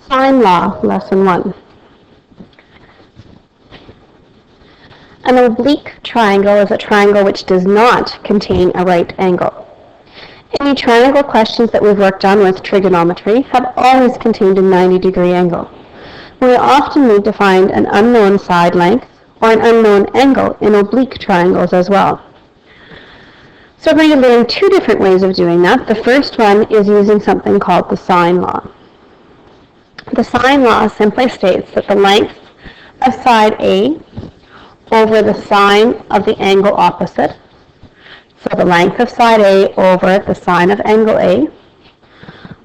Sine Law, Lesson 1. An oblique triangle is a triangle which does not contain a right angle. Any triangle questions that we've worked on with trigonometry have always contained a 90-degree angle. We often need to find an unknown side length or an unknown angle in oblique triangles as well. So we're going to learn two different ways of doing that. The first one is using something called the sine law. The sine law simply states that the length of side A over the sine of the angle opposite, so the length of side A over the sine of angle A,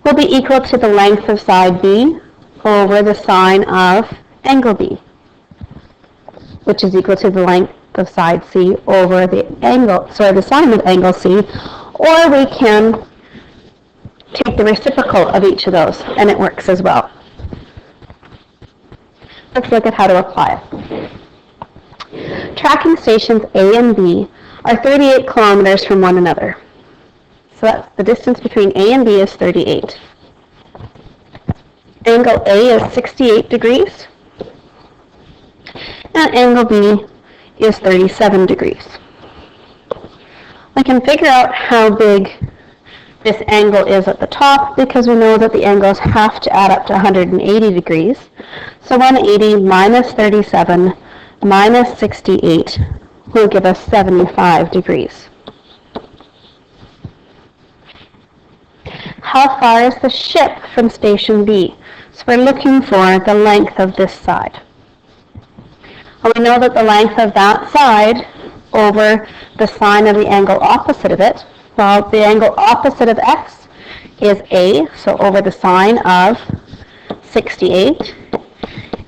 will be equal to the length of side B over the sine of angle B, which is equal to the length of side C over the sine of angle C, or we can take the reciprocal of each of those, and it works as well. Let's look at how to apply it. Tracking stations A and B are 38 kilometers from one another. So that's the distance between A and B is 38. Angle A is 68 degrees, and angle B is 37 degrees. We can figure out how big this angle is at the top because we know that the angles have to add up to 180 degrees. So 180 minus 37 minus 68 will give us 75 degrees. How far is the ship from station B? So we're looking for the length of this side. Well, we know that the length of that side over the sine of the angle opposite of it, well, the angle opposite of x is A, so over the sine of 68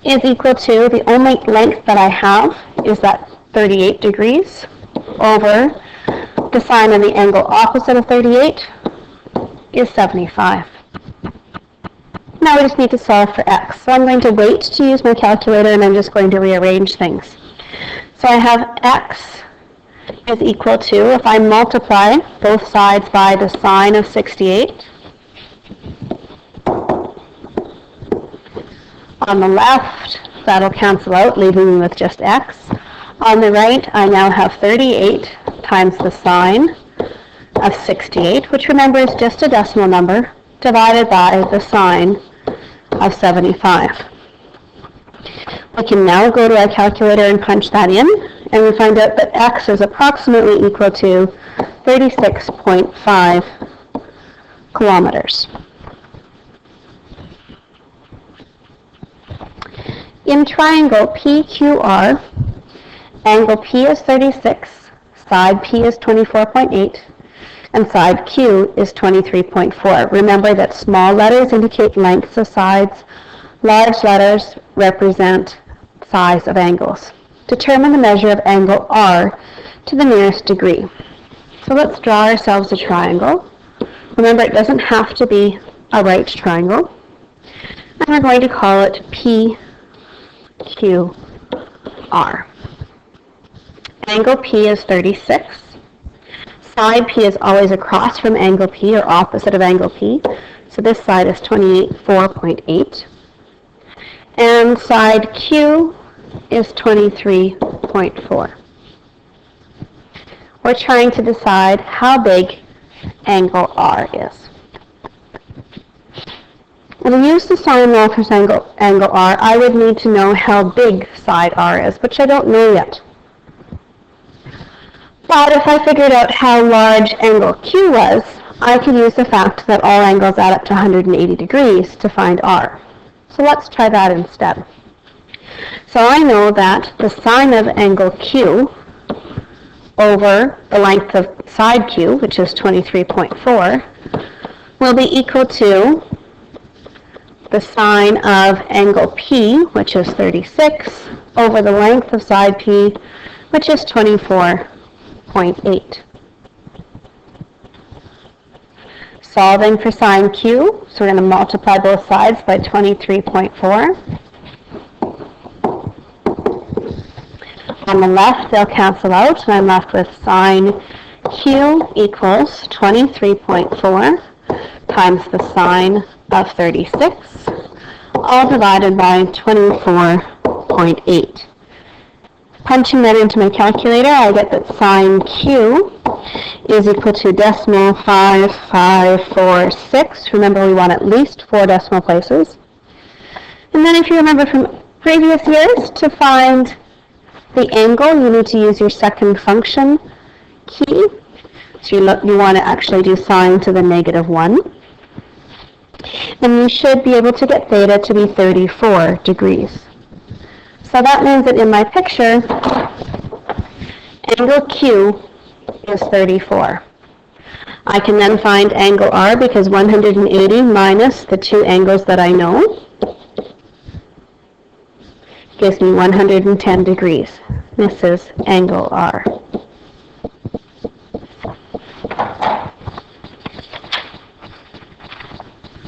is equal to, the only length that I have is that 38 degrees over the sine of the angle opposite of 38 is 75. Now we just need to solve for x. So I'm going to wait to use my calculator and I'm just going to rearrange things. So I have x is equal to, if I multiply both sides by the sine of 68, on the left, that'll cancel out, leaving me with just x. On the right, I now have 38 times the sine of 68, which remember is just a decimal number, divided by the sine of 75. We can now go to our calculator and punch that in, and we find out that x is approximately equal to 36.5 kilometers. In triangle PQR, angle P is 36, side P is 24.8, and side Q is 23.4. Remember that small letters indicate lengths of sides, large letters represent size of angles. Determine the measure of angle R to the nearest degree. So let's draw ourselves a triangle. Remember, it doesn't have to be a right triangle. And we're going to call it PQR. Angle P is 36. Side P is always across from angle P or opposite of angle P. So this side is 24.8. And side Q is 23.4. We're trying to decide how big angle R is. When I use the sine law for angle R, I would need to know how big side R is, which I don't know yet. But if I figured out how large angle Q was, I could use the fact that all angles add up to 180 degrees to find R. So let's try that instead. So I know that the sine of angle Q over the length of side Q, which is 23.4, will be equal to the sine of angle P, which is 36, over the length of side P, which is 24.8. Solving for sine Q, so we're going to multiply both sides by 23.4. On the left, they'll cancel out, and I'm left with sine Q equals 23.4 times the sine of 36. all divided by 24.8. Punching that into my calculator, I get that sine Q is equal to decimal 5546. Remember, we want at least 4 decimal places. And then if you remember from previous years, to find the angle, you need to use your second function key. So you want to actually do sine to the -1. And you should be able to get theta to be 34 degrees. So that means that in my picture, angle Q is 34. I can then find angle R because 180 minus the 2 angles that I know gives me 110 degrees. This is angle R.